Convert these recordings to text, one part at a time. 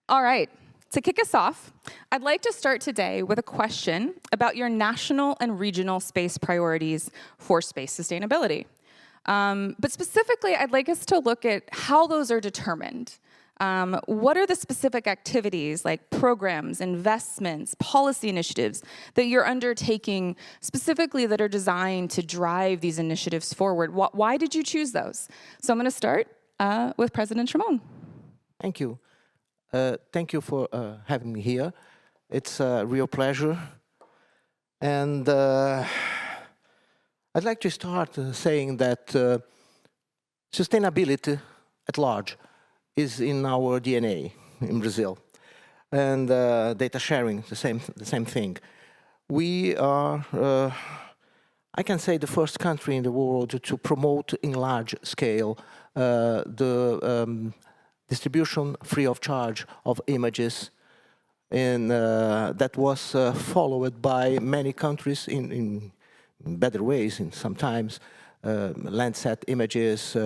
All right, to kick us off, I'd like to start today with a question about your national and regional space priorities for space sustainability. But specifically, I'd like us to look at how those are determined. What are the specific activities like programs, investments, policy initiatives that you're undertaking specifically that are designed to drive these initiatives forward? Why did you choose those? So I'm going to start with President Chamon. Thank you. Thank you for having me here. It's a real pleasure. And I'd like to start saying that sustainability at large is in our DNA in Brazil. And data sharing, the same thing. We are, I can say, the first country in the world to promote in large scale the distribution free of charge of images, and that was followed by many countries in better ways, in sometimes Landsat images,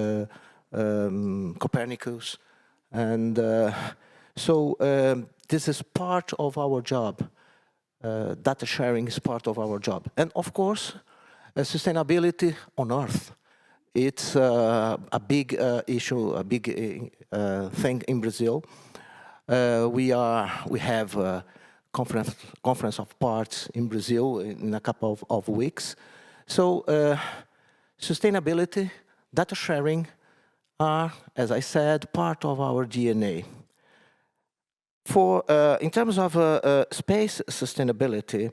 Copernicus, and so this is part of our job. Data sharing is part of our job, and of course, sustainability on Earth. It's a big issue, a big thing in Brazil. We have a conference of parts in Brazil in a couple of weeks. So sustainability, data sharing are, as I said, part of our DNA. In terms of space sustainability,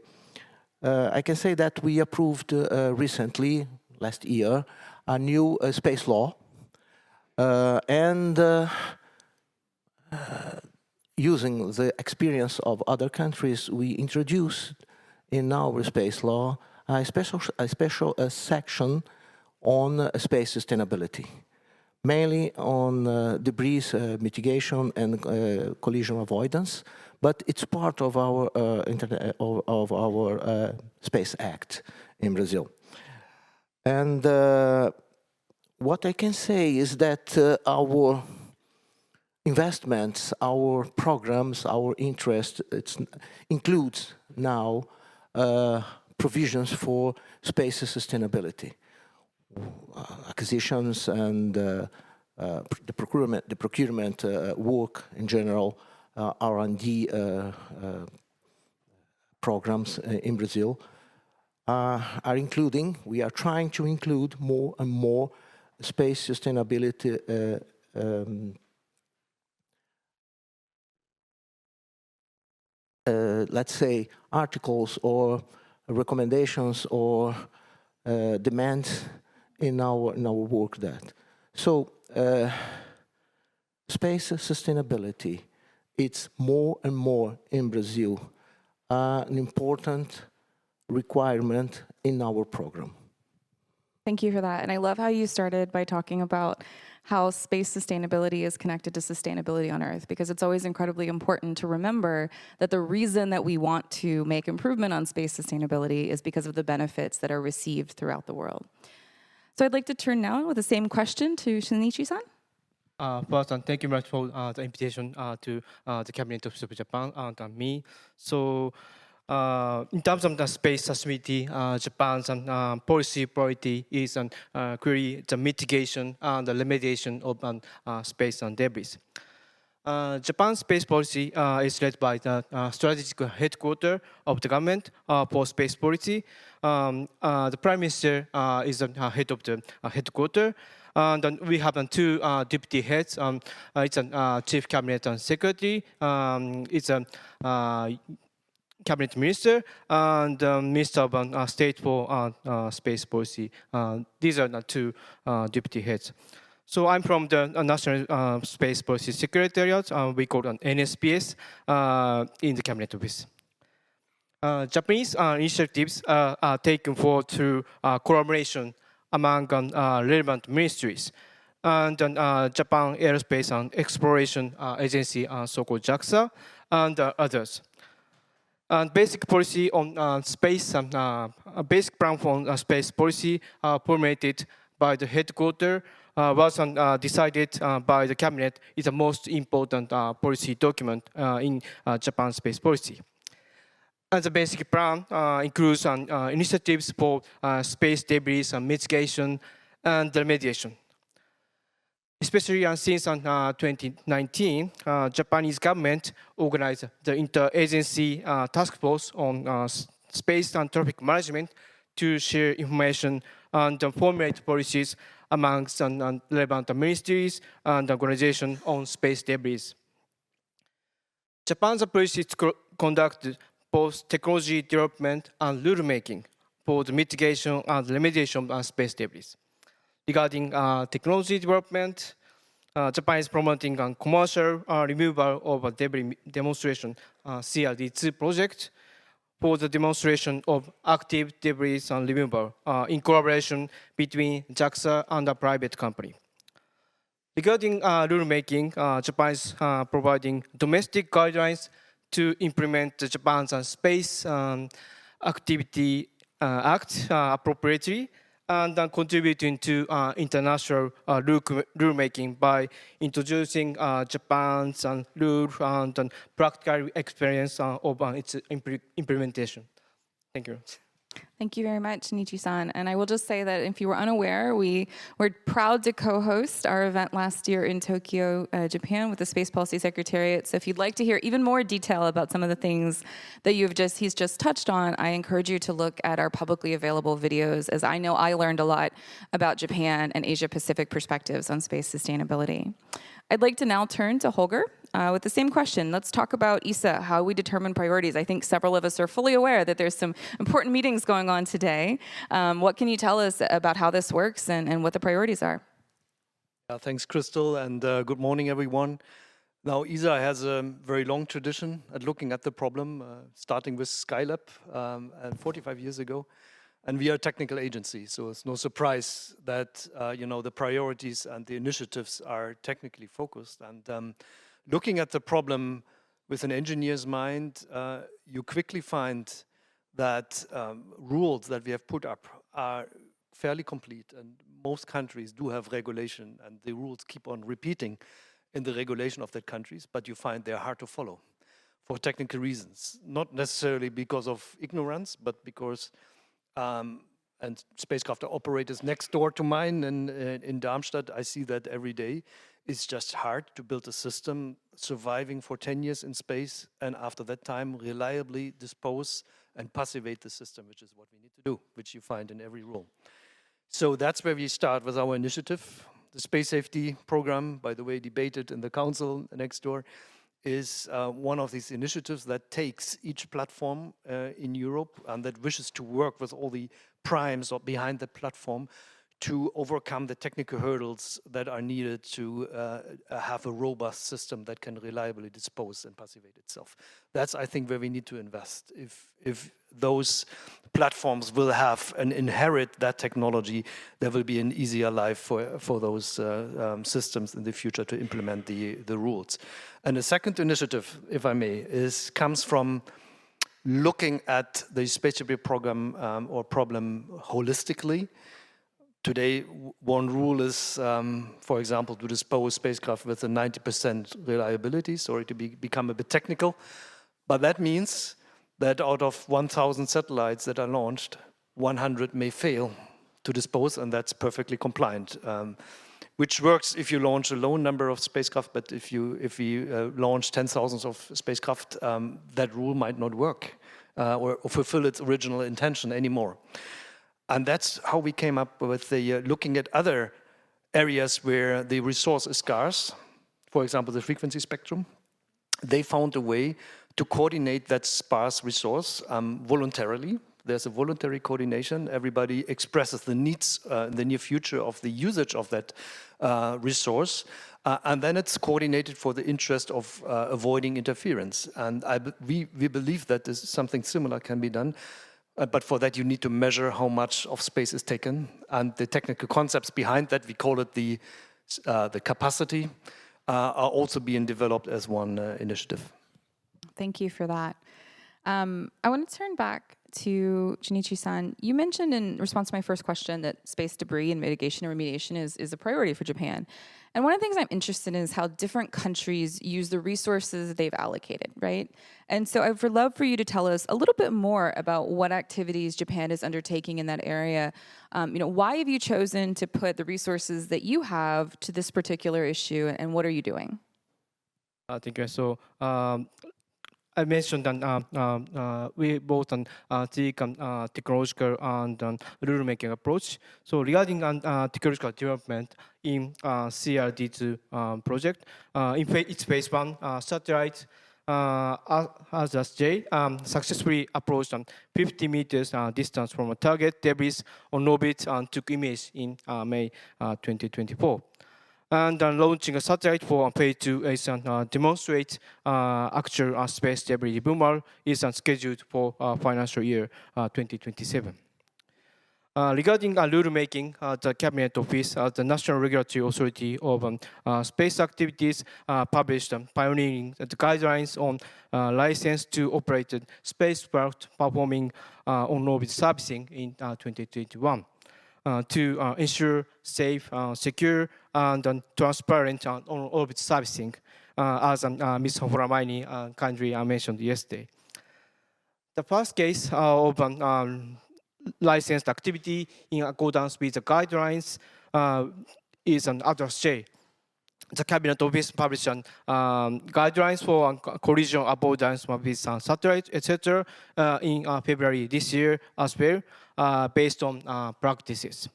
I can say that we approved recently, last year, a new space law, and using the experience of other countries, we introduced in our space law a special section on space sustainability, mainly on debris mitigation and collision avoidance, but it's part of our Space Act in Brazil. And what I can say is that our investments, our programs, our interest, includes now provisions for space sustainability, acquisitions and the procurement work in general, R&D programs in Brazil. We are trying to include more and more space sustainability let's say articles or recommendations or demands in our work. So space sustainability, it's more and more in Brazil an important requirement in our program. Thank you for that. And I love how you started by talking about how space sustainability is connected to sustainability on Earth, because it's always incredibly important to remember that the reason that we want to make improvement on space sustainability is because of the benefits that are received throughout the world. So I'd like to turn now with the same question to Shinichi-san. First, thank you very much for the invitation to the Cabinet of Japan and me. So, in terms of the space sustainability, Japan's policy priority is clearly the mitigation and the remediation of space debris. Japan's space policy is led by the strategic headquarters of the government for space policy. The Prime Minister is the head of the headquarters. And we have two deputy heads. It's a Chief Cabinet Secretary. It's a Cabinet Minister and Minister of State for Space Policy. These are the two deputy heads. So I'm from the National Space Policy Secretariat. We call it NSPS in the Cabinet Office. Japanese initiatives are taken forward through collaboration among relevant ministries and Japan Aerospace and Exploration Agency, so-called JAXA, and others. And basic policy on space, a basic plan for space policy formulated by the headquarters was decided by the cabinet is the most important policy document in Japan's space policy. And the basic plan includes initiatives for space debris mitigation and remediation. Especially since 2019, Japanese government organized the interagency task force on space and traffic management to share information and formulate policies amongst relevant ministries and organizations on space debris. Japan's policy conduct both technology development and rulemaking for the mitigation and remediation of space debris. Regarding technology development, Japan is promoting a commercial removal of a debris demonstration CRD2 project for the demonstration of active debris removal in collaboration between JAXA and a private company. Regarding rulemaking, Japan is providing domestic guidelines to implement the Japan's Space Activity Act appropriately and contributing to international rulemaking by introducing Japan's rule and practical experience of its implementation. Thank you. Thank you very much, Shinichi-san. And I will just say that if you were unaware, we were proud to co-host our event last year in Tokyo, Japan, with the Space Policy Secretariat. So if you'd like to hear even more detail about some of the things that he's just touched on, I encourage you to look at our publicly available videos, as I know I learned a lot about Japan and Asia-Pacific perspectives on space sustainability. I'd like to now turn to Holger with the same question. Let's talk about ESA, how we determine priorities. I think several of us are fully aware that there's some important meetings going on today. What can you tell us about how this works and what the priorities are? Thanks, Krystal, and good morning, everyone. Now, ESA has a very long tradition at looking at the problem, starting with Skylab 45 years ago. And we are a technical agency, so it's no surprise that the priorities and the initiatives are technically focused. And looking at the problem with an engineer's mind, you quickly find that rules that we have put up are fairly complete, and most countries do have regulation, and the rules keep on repeating in the regulation of their countries, but you find they're hard to follow for technical reasons, not necessarily because of ignorance, but because and spacecraft operators next door to mine in Darmstadt, I see that every day. It's just hard to build a system surviving for 10 years in space, and after that time reliably dispose and passivate the system, which is what we need to do, which you find in every rule. So that's where we start with our initiative. The space safety program, by the way, debated in the council next door, is one of these initiatives that takes each platform in Europe and that wishes to work with all the primes behind the platform to overcome the technical hurdles that are needed to have a robust system that can reliably dispose and passivate itself. That's, I think, where we need to invest. If those platforms will have and inherit that technology, there will be an easier life for those systems in the future to implement the rules. And the second initiative, if I may, comes from looking at the space debris program or problem holistically. Today, one rule is, for example, to dispose spacecraft with a 90% reliability. Sorry to become a bit technical, but that means that out of 1,000 satellites that are launched, 100 may fail to dispose, and that's perfectly compliant. Which works if you launch a low number of spacecraft, but if we launch 10,000 of spacecraft, that rule might not work or fulfill its original intention anymore. And that's how we came up with the looking at other areas where the resource is scarce, for example, the frequency spectrum. They found a way to coordinate that sparse resource voluntarily. There's a voluntary coordination. Everybody expresses the needs in the near future of the usage of that resource. And then it's coordinated for the interest of avoiding interference. And we believe that something similar can be done. But for that, you need to measure how much of space is taken. And the technical concepts behind that, we call it the capacity, are also being developed as one initiative. Thank you for that. I want to turn back to Shinichi-san. You mentioned in response to my first question that space debris and mitigation and remediation is a priority for Japan. And one of the things I'm interested in is how different countries use the resources they've allocated, right? And so I would love for you to tell us a little bit more about what activities Japan is undertaking in that area. Why have you chosen to put the resources that you have to this particular issue, and what are you doing? Thank you. So I mentioned that we both take technological and rule-making approach. So regarding technological development in CRD2 project, its phase one satellite J successfully approached 50 meters distance from a target debris on orbit and took image in May 2024. And launching a satellite for phase 2 is demonstrate actual space debris removal is scheduled for financial year 2027. Regarding rulemaking, the Cabinet Office, the National Regulatory Authority of Space Activities, published pioneering the guidelines on license to operate spacecraft performing on-orbit servicing in 2021. To ensure safe, secure, and transparent on-orbit servicing, as Ms. Horamani kindly mentioned yesterday. The first case of licensed activity in accordance with the guidelines is an J. The Cabinet Office published guidelines for collision avoidance with satellites, etc., in February this year as well, based on practices.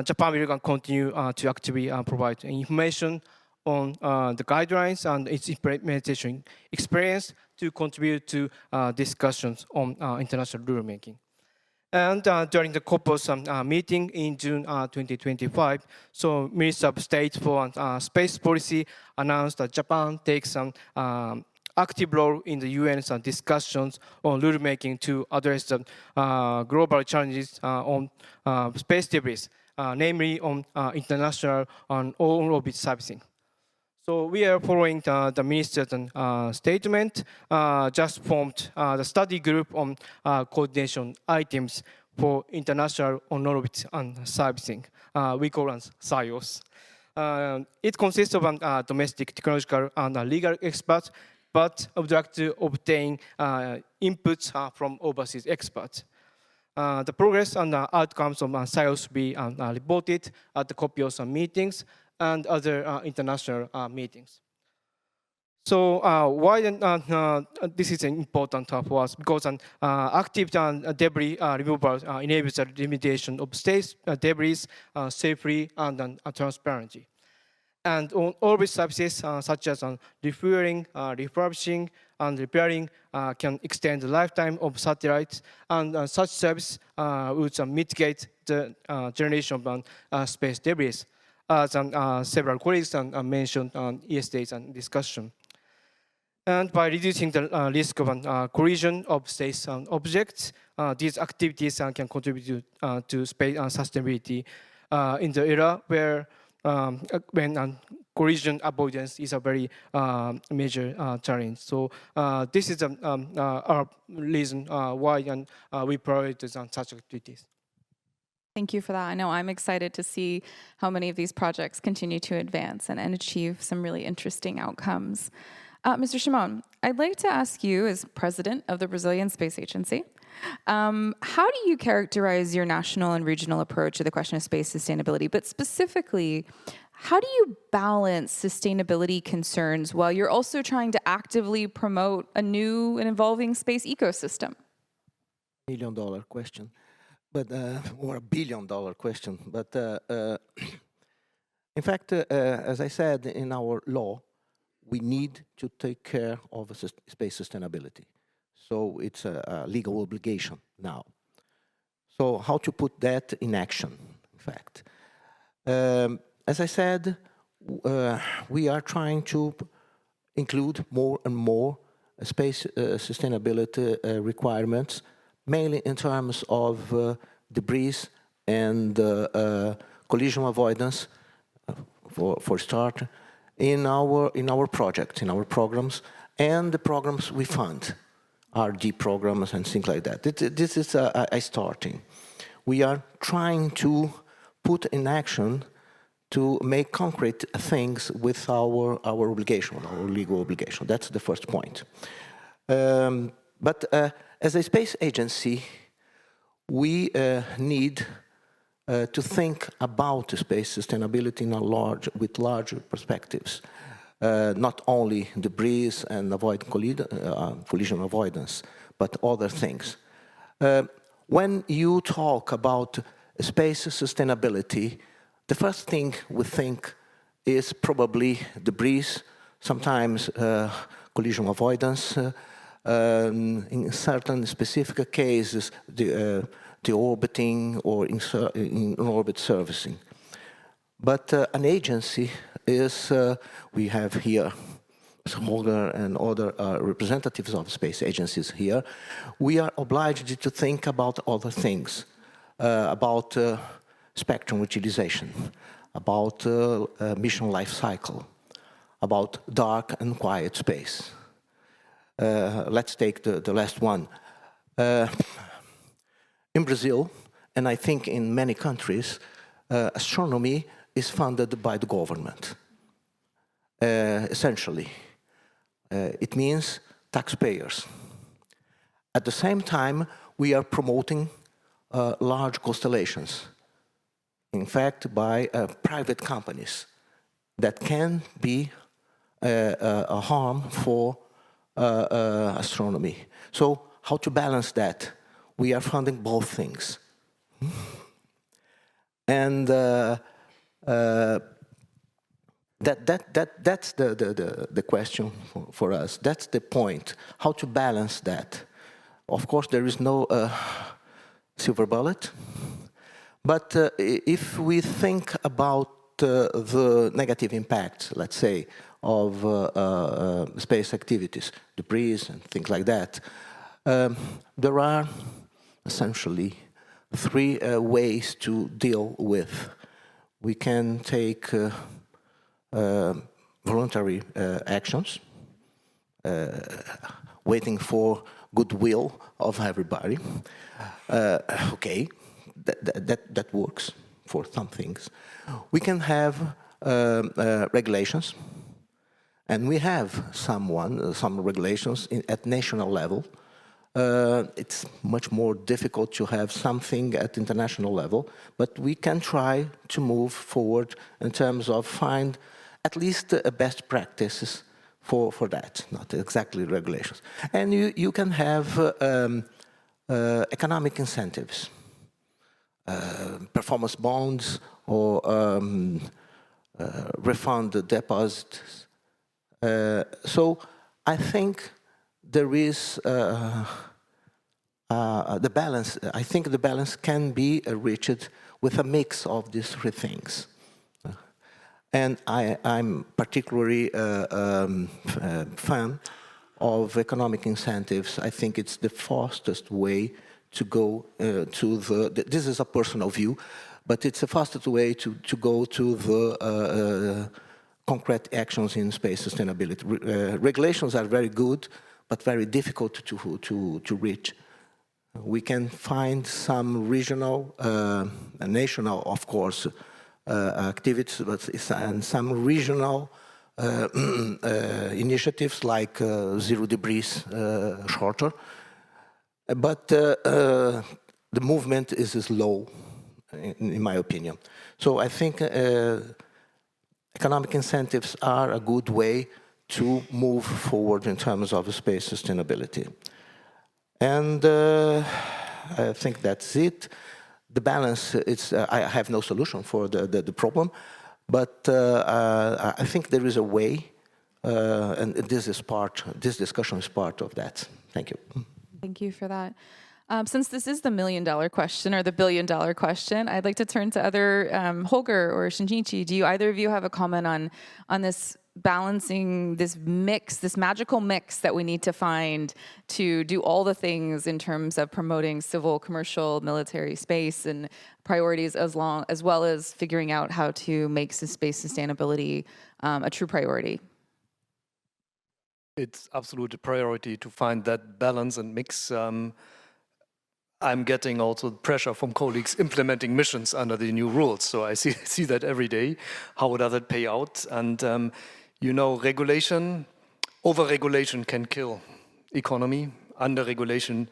Japan will continue to actively provide information on the guidelines and its implementation experience to contribute to discussions on international rulemaking. And during the COPUOS meeting in June 2025, so Minister of State for Space Policy announced that Japan takes an active role in the UN's discussions on rulemaking to address the global challenges on space debris, namely on international and on-orbit servicing. So we are following the minister's statement, just formed the study group on coordination items for international on-orbit and servicing. We call it CIOS. It consists of domestic technological and legal experts, but I would like to obtain inputs from overseas experts. The progress and outcomes of CIOS will be reported at the COPUOS meetings and other international meetings. So why this is important for us? Because active debris removal enables the remediation of space debris safely and transparently. And on orbit services such as refueling, refurbishing, and repairing can extend the lifetime of satellites, and such service would mitigate the generation of space debris, as several colleagues mentioned on yesterday's discussion. And by reducing the risk of collision of space objects, these activities can contribute to space sustainability in the era where when collision avoidance is a very major challenge. So this is our reason why we prioritize such activities. Thank you for that. I know I'm excited to see how many of these projects continue to advance and achieve some really interesting outcomes. Mr. Chamon, I'd like to ask you, as president of the Brazilian Space Agency, how do you characterize your national and regional approach to the question of space sustainability? But specifically, how do you balance sustainability concerns while you're also trying to actively promote a new and evolving space ecosystem? $1 million question. But or $1 billion question. But in fact, as I said in our law, we need to take care of space sustainability. So it's a legal obligation now. So how to put that in action, in fact? As I said, we are trying to include more and more space sustainability requirements, mainly in terms of debris and collision avoidance, for start, in our projects, in our programs, and the programs we fund. R&D programs and things like that. This is a starting. We are trying to put in action to make concrete things with our obligation, our legal obligation. That's the first point. But as a space agency, we need to think about space sustainability in with larger perspectives. Not only debris and collision avoidance, but other things. When you talk about space sustainability, the first thing we think is probably debris, sometimes collision avoidance, in certain specific cases, the orbiting or in-orbit servicing. But an agency is, we have here Holger and other representatives of space agencies here, we are obliged to think about other things, about spectrum utilization, about mission life cycle, about dark and quiet space. Let's take the last one. In Brazil, and I think in many countries, astronomy is funded by the government, essentially. It means taxpayers. At the same time, we are promoting large constellations, in fact, by private companies that can be a harm for astronomy. So how to balance that? We are funding both things. And that's the question for us. That's the point, how to balance that. Of course, there is no silver bullet, but if we think about the negative impact, let's say, of space activities, debris and things like that, there are essentially three ways to deal with. We can take voluntary actions, waiting for goodwill of everybody. Okay, that works for some things. We can have regulations, and we have some regulations at national level. It's much more difficult to have something at international level, but we can try to move forward in terms of find at least best practices for that, not exactly regulations. And you can have economic incentives, performance bonds or refund deposits. So I think there is the balance. I think the balance can be reached with a mix of these three things. And I'm particularly fan of economic incentives. I think it's the fastest way to go to the, this is a personal view, but it's the fastest way to go to the concrete actions in space sustainability. Regulations are very good, but very difficult to reach. We can find some regional, national, of course, activities, but and some regional initiatives like zero debris shorter. But the movement is slow, in my opinion. So I think economic incentives are a good way to move forward in terms of space sustainability. And I think that's it. The balance, it's, I have no solution for the problem, but I think there is a way, and this discussion is part of that. Thank you. Thank you for that. Since this is the million-dollar question or the billion-dollar question, I'd like to turn to other, Holger or Shinichi. Do either of you have a comment on this balancing, this mix, this magical mix that we need to find to do all the things in terms of promoting civil, commercial, military space and priorities, as well as figuring out how to make space sustainability a true priority? it's absolute a priority to find that balance and mix. I'm getting also pressure from colleagues implementing missions under the new rules. So I see that every day. How does it pay out? And you know, regulation, overregulation can kill economy. Underregulation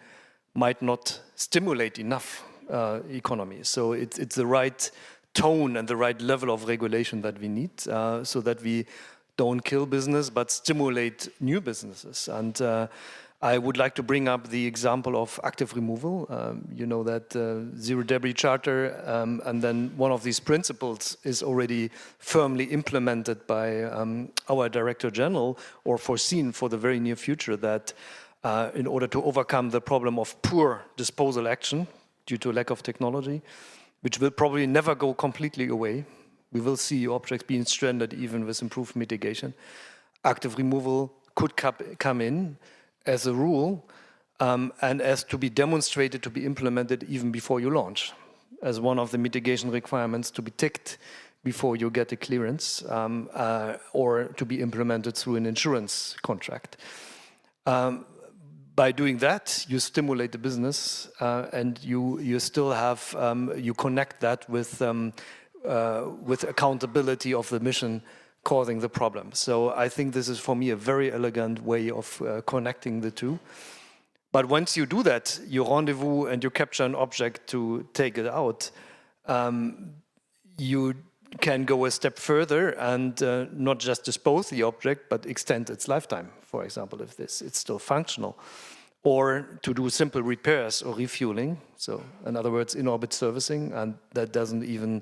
might not stimulate enough economy. So it's the right tone and the right level of regulation that we need so that we don't kill business but stimulate new businesses. And I would like to bring up the example of active removal. You know that Zero Debris Charter, and then one of these principles is already firmly implemented by our Director General or foreseen for the very near future that in order to overcome the problem of poor disposal action due to lack of technology, which will probably never go completely away. We will see objects being stranded even with improved mitigation. Active removal could come in as a rule and as to be demonstrated to be implemented even before you launch, as one of the mitigation requirements to be ticked before you get a clearance or to be implemented through an insurance contract. By doing that, you stimulate the business and you still have, you connect that with accountability of the mission causing the problem. So I think this is for me a very elegant way of connecting the two. But once you do that, you rendezvous and you capture an object to take it out, you can go a step further and not just dispose the object, but extend its lifetime, for example, if it's still functional. Or to do simple repairs or refueling, so in other words, in-orbit servicing, and that doesn't even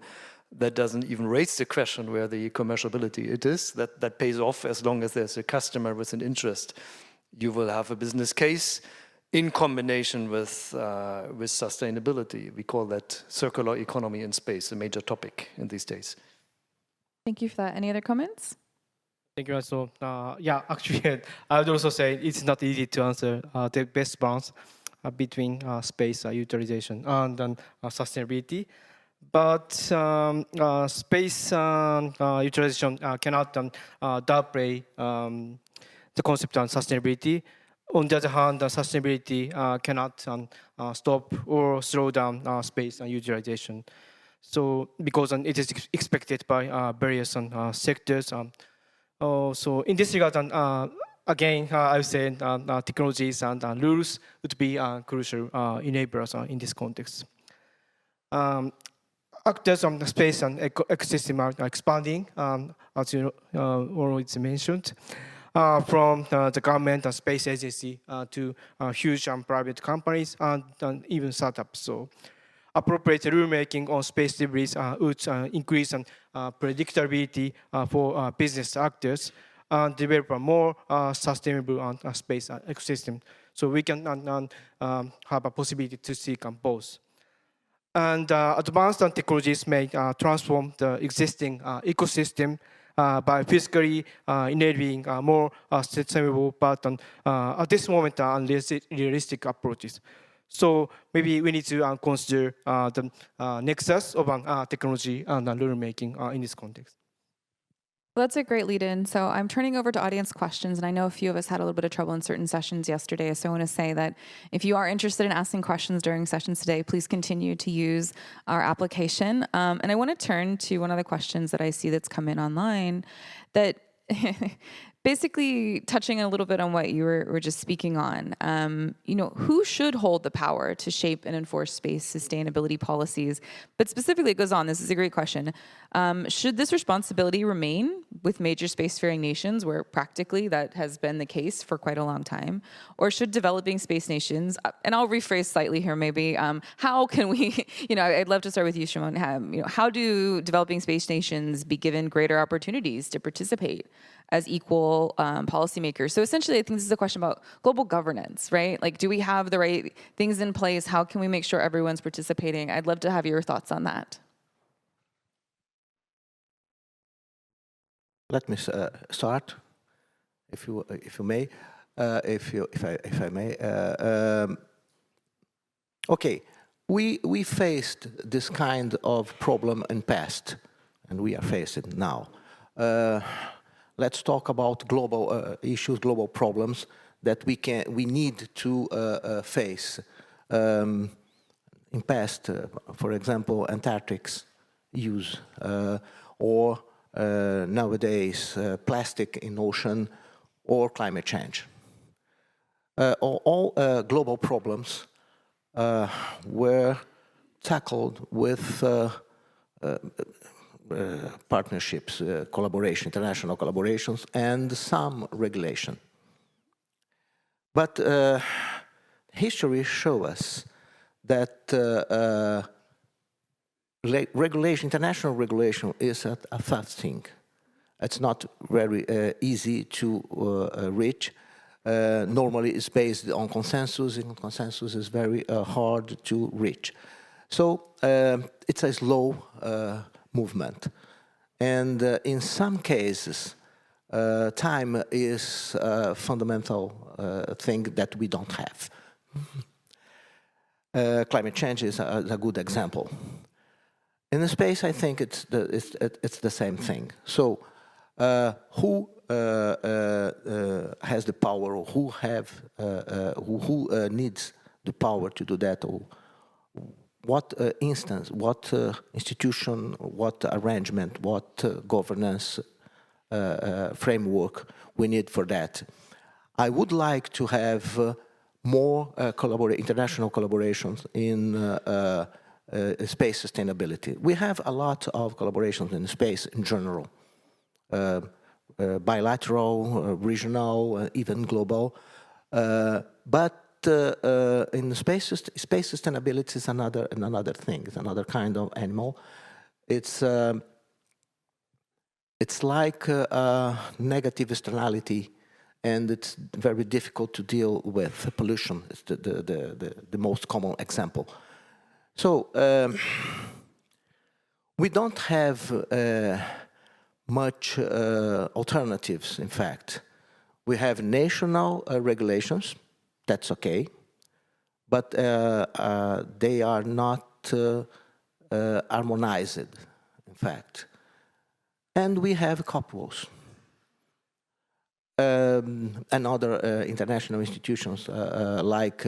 raise the question where the commerciality it is. That pays off as long as there's a customer with an interest. You will have a business case in combination with sustainability. We call that circular economy in space, a major topic in these days. Thank you for that. Any other comments? Thank you. So, yeah, actually, I would also say it's not easy to answer the best balance between space utilization and sustainability. But space utilization cannot downplay the concept of sustainability. On the other hand, sustainability cannot stop or slow down space utilization. So, because it is expected by various sectors. So, in this regard, again, I would say technologies and rules would be crucial enablers in this context. Actors on the space and ecosystem are expanding, as you already mentioned, from the government and space agency to huge private companies and even startups. So, appropriate rulemaking on space debris would increase predictability for business actors and develop a more sustainable space ecosystem. So we can have a possibility to seek both. And advanced technologies may transform the existing ecosystem by physically enabling more sustainable, but at this moment, unrealistic approaches. So maybe we need to consider the nexus of technology and rulemaking in this context. Well, that's a great lead-in. So I'm turning over to audience questions, and I know a few of us had a little bit of trouble in certain sessions yesterday. So I want to say that if you are interested in asking questions during sessions today, please continue to use our application. And I want to turn to one of the questions that I see that's come in online that basically touching a little bit on what you were just speaking on. Who should hold the power to shape and enforce space sustainability policies? But specifically, it goes on, this is a great question. Should this responsibility remain with major spacefaring nations, where practically that has been the case for quite a long time? Or should developing space nations, and I'll rephrase slightly here maybe, how can we, I'd love to start with you, Chamon. How do developing space nations be given greater opportunities to participate as equal policymakers? So essentially, I think this is a question about global governance, right? Like, do we have the right things in place? How can we make sure everyone's participating? I'd love to have your thoughts on that. Let me start, if you may, if I may. Okay, we faced this kind of problem in past, and we are facing now. let's talk about global issues, global problems that we need to face. In past, for example, Antarctic's use, or nowadays plastic in ocean, or climate change. All global problems were tackled with partnerships, collaboration, international collaborations, and some regulation. But history shows us that regulation, international regulation, is a tough thing. It's not very easy to reach. Normally, it's based on consensus, and consensus is very hard to reach. So it's a slow movement. And in some cases, time is a fundamental thing that we don't have. Climate change is a good example. In the space, I think it's the same thing. So who has the power, or who needs the power to do that, or what instance, what institution, what arrangement, what governance framework we need for that? I would like to have more international collaborations in space sustainability. We have a lot of collaborations in space in general, bilateral, regional, even global. But in space sustainability is another thing. It's another kind of animal. It's like a negative externality, and it's very difficult to deal with. Pollution is the most common example. So we don't have much alternatives, in fact. We have national regulations, that's okay, but they are not harmonized, in fact. And we have COPUOS and other international institutions like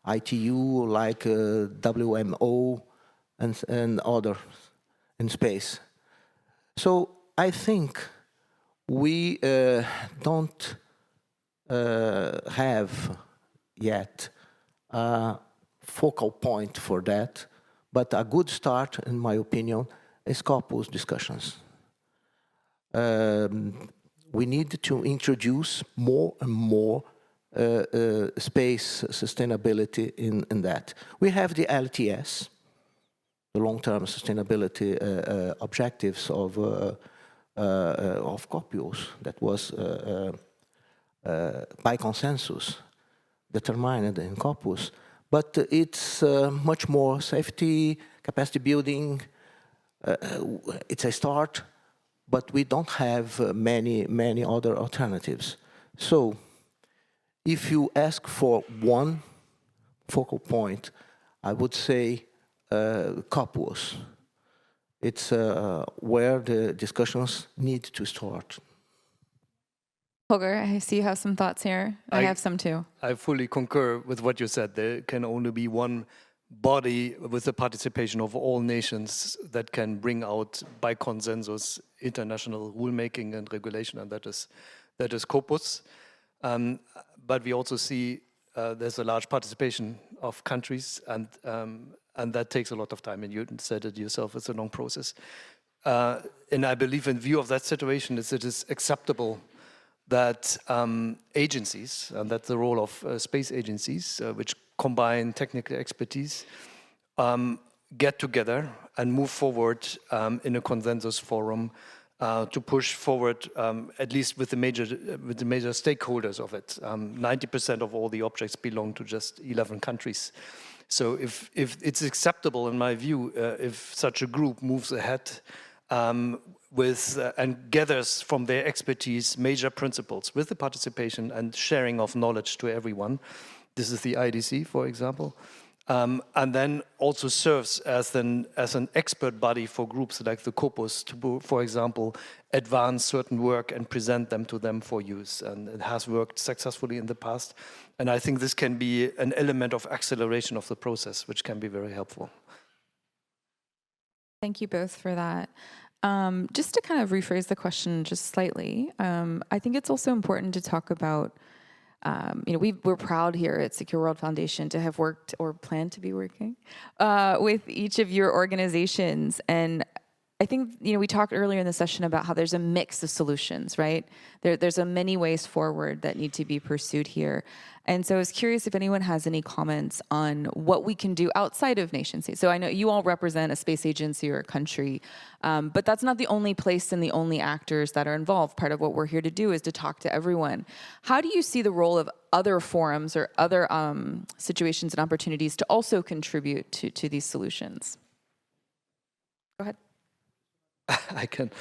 ITU, like WMO, and others in space. So I think we don't have yet a focal point for that, but a good start, in my opinion, is COPUOS discussions. We need to introduce more and more space sustainability in that. We have the LTS, the long-term sustainability objectives of COPUOS, that was by consensus determined in COPUOS. But it's much more safety, capacity building. It's a start, but we don't have many other alternatives. So if you ask for one focal point, I would say COPUOS. It's where the discussions need to start. Holger, I see you have some thoughts here. I have some too. I fully concur with what you said. There can only be one body with the participation of all nations that can bring out by consensus international rulemaking and regulation, and that is COPUOS. But we also see there's a large participation of countries, and that takes a lot of time. And you said it yourself; it's a long process. And I believe, in view of that situation, it is acceptable that agencies, and that's the role of space agencies, which combine technical expertise, get together and move forward in a consensus forum to push forward, at least with the major stakeholders of it. 90% of all the objects belong to just 11 countries. So if it's acceptable, in my view, if such a group moves ahead with and gathers from their expertise major principles with the participation and sharing of knowledge to everyone. This is the IDC, for example. and then also serves as an expert body for groups like the COPUOS to, for example, advance certain work and present them to them for use. And it has worked successfully in the past. And I think this can be an element of acceleration of the process, which can be very helpful. Thank you both for that. Just to kind of rephrase the question just slightly, I think it's also important to talk about, we're proud here at Secure World Foundation to have worked or plan to be working with each of your organizations. And I think, we talked earlier in the session about how there's a mix of solutions, right? There's a many ways forward that need to be pursued here. And so I was curious if anyone has any comments on what we can do outside of nation states. So I know you all represent a space agency or a country, but that's not the only place and the only actors that are involved. Part of what we're here to do is to talk to everyone. How do you see the role of other forums or other situations and opportunities to also contribute to these solutions? Go ahead. I can.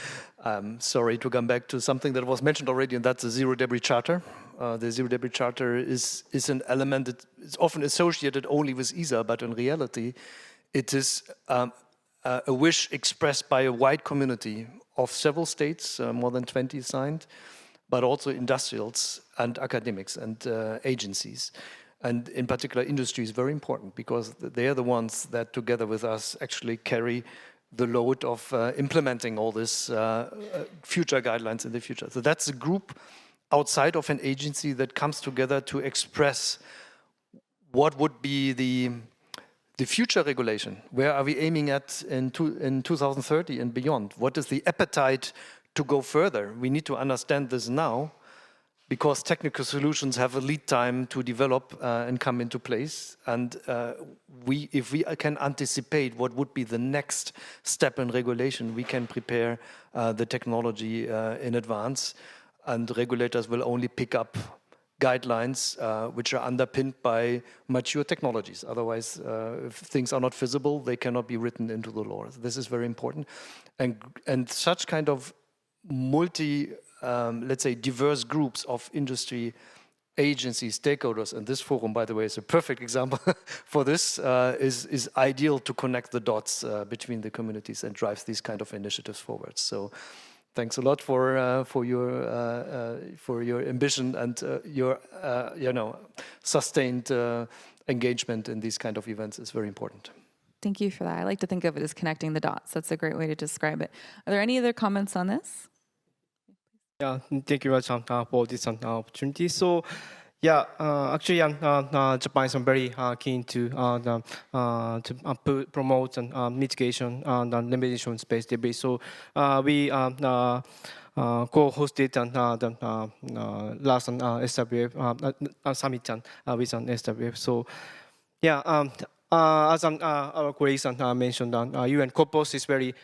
Sorry to come back to something that was mentioned already, and that's the Zero Debris Charter. The Zero Debris Charter is an element that is often associated only with ESA, but in reality, it is a wish expressed by a wide community of several states, more than 20 signed, but also industrials and academics and agencies. And in particular, industry is very important because they are the ones that, together with us, actually carry the load of implementing all this future guidelines in the future. So that's a group outside of an agency that comes together to express what would be the future regulation. Where are we aiming at in 2030 and beyond? What is the appetite to go further? We need to understand this now, because technical solutions have a lead time to develop and come into place. And if we can anticipate what would be the next step in regulation, we can prepare the technology in advance. And regulators will only pick up guidelines which are underpinned by mature technologies. Otherwise, if things are not feasible, they cannot be written into the law. This is very important. And such kind of let's say, diverse groups of industry agencies, stakeholders, and this forum, by the way, is a perfect example for this, is ideal to connect the dots between the communities and drives these kind of initiatives forward. So thanks a lot for your ambition and your sustained engagement in these kind of events is very important. Thank you for that. I like to think of it as connecting the dots. That's a great way to describe it. Are there any other comments on this? Yeah, thank you very much for this opportunity. So, yeah, actually, Japan is very keen to promote mitigation and remediation space debris. So, we co-hosted the last SWF summit with SWF. So, yeah. As our colleagues mentioned, UN COPUOS is very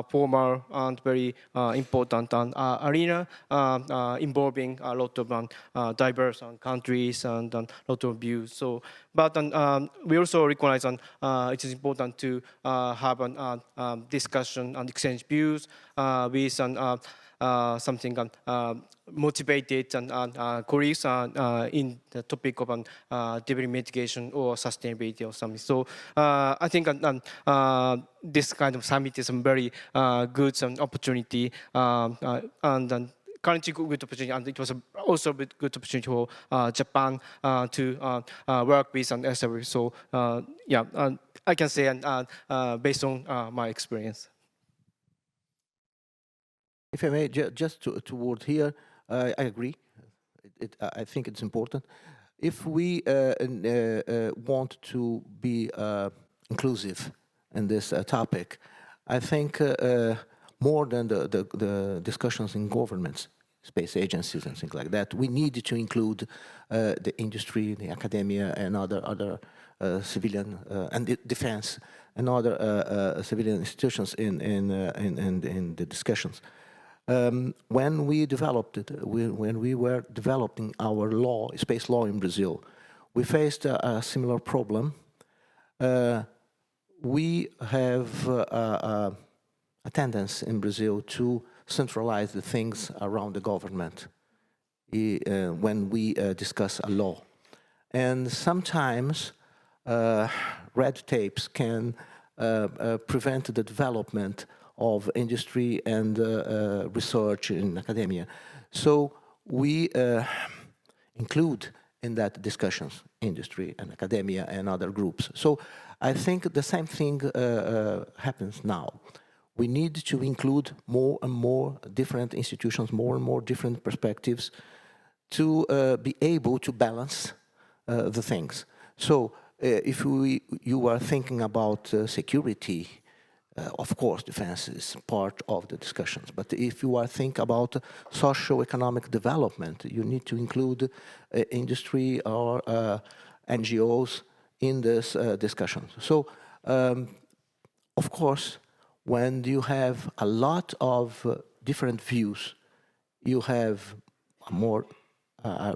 formal and very important arena involving a lot of diverse countries and a lot of views. So, but we also recognize it is important to have a discussion and exchange views with something motivated and colleagues in the topic of debris mitigation or sustainability or something. So I think this kind of summit is a very good opportunity and currently good opportunity, and it was also a good opportunity for Japan to work with an SW. So yeah, I can say based on my experience. If I may, just toward here, I agree. I think it's important. If we want to be inclusive in this topic, I think more than the discussions in governments, space agencies and things like that, we need to include the industry, the academia, and other civilian and defense and other civilian institutions in the discussions. When we developed it, when we were developing our law, space law in Brazil, we faced a similar problem. We have a tendency in Brazil to centralize the things around the government when we discuss a law. And sometimes red tapes can prevent the development of industry and research in academia. So we include in that discussions industry and academia and other groups. So I think the same thing happens now. We need to include more and more different institutions, more and more different perspectives to be able to balance the things. So if you are thinking about security, of course, defense is part of the discussions. But if you are thinking about socio-economic development, you need to include industry or NGOs in this discussion. So, of course, when you have a lot of different views, you have more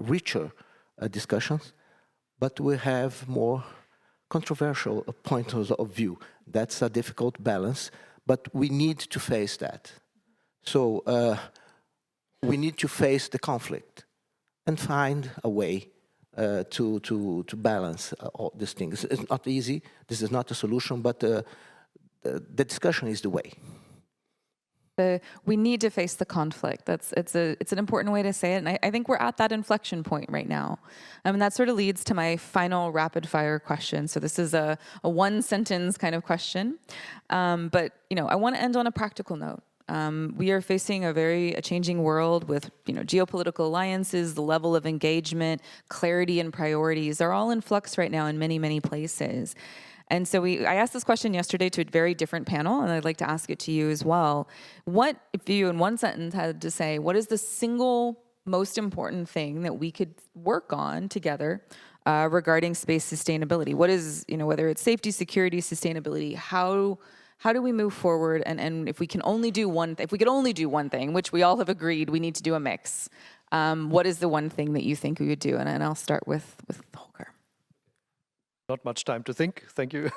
richer discussions, but we have more controversial points of view. That's a difficult balance, but we need to face that. So we need to face the conflict and find a way to balance all these things. It's not easy. This is not a solution, but the discussion is the way. We need to face the conflict. It's an important way to say it, and I think we're at that inflection point right now. And that sort of leads to my final rapid fire question. So this is a one sentence kind of question, but I want to end on a practical note. We are facing a changing world with geopolitical alliances, the level of engagement, clarity, and priorities are all in flux right now in many places. And so I asked this question yesterday to a very different panel, and I'd like to ask it to you as well. What, if you in one sentence had to say, what is the single most important thing that we could work on together regarding space sustainability? What is, whether it's safety, security, sustainability, how do we move forward? And if we can only do if we could only do one thing, which we all have agreed we need to do a mix, what is the one thing that you think we would do? And I'll start with Holger. Not much time to think, thank you.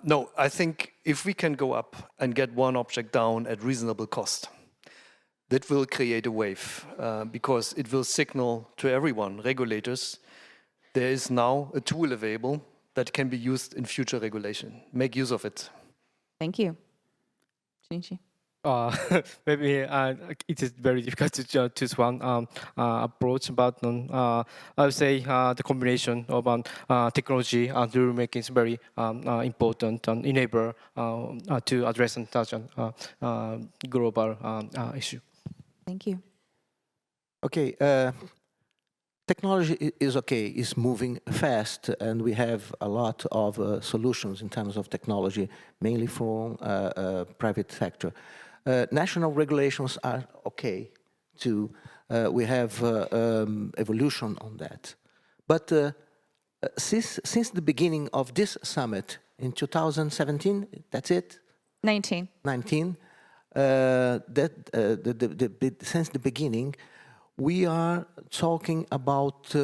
No, I think if we can go up and get one object down at reasonable cost, that will create a wave because it will signal to everyone, regulators, there is now a tool available that can be used in future regulation. Make use of it. Thank you. Shinichi? Maybe it is very difficult to choose one approach, but I would say the combination of technology and rulemaking is very important and enabler to address such a global issue. Thank you. Okay, technology is moving fast, and we have a lot of solutions in terms of technology, mainly from private sector. National regulations are okay too. We have evolution on that. But since the beginning of this summit in 2017, that's it? 19. 19. Since the beginning, we are talking about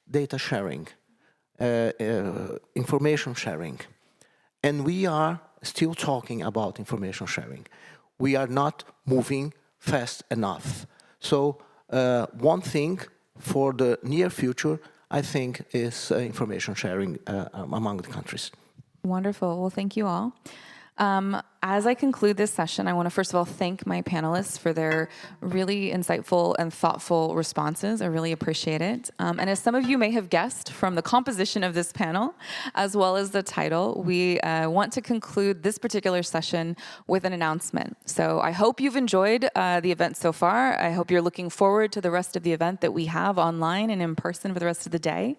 data sharing, information sharing. And we are still talking about information sharing. We are not moving fast enough. So one thing for the near future, I think, is information sharing among the countries. Wonderful. Well, thank you all. As I conclude this session, I want to first of all thank my panelists for their really insightful and thoughtful responses. I really appreciate it. And as some of you may have guessed from the composition of this panel, as well as the title, we want to conclude this particular session with an announcement. So I hope you've enjoyed the event so far. I hope you're looking forward to the rest of the event that we have online and in person for the rest of the day.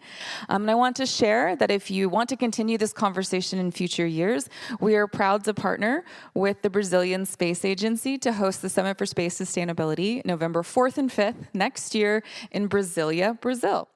And I want to share that if you want to continue this conversation in future years, we are proud to partner with the Brazilian Space Agency to host the Summit for Space Sustainability November 4th and 5th next year in Brasília, Brazil.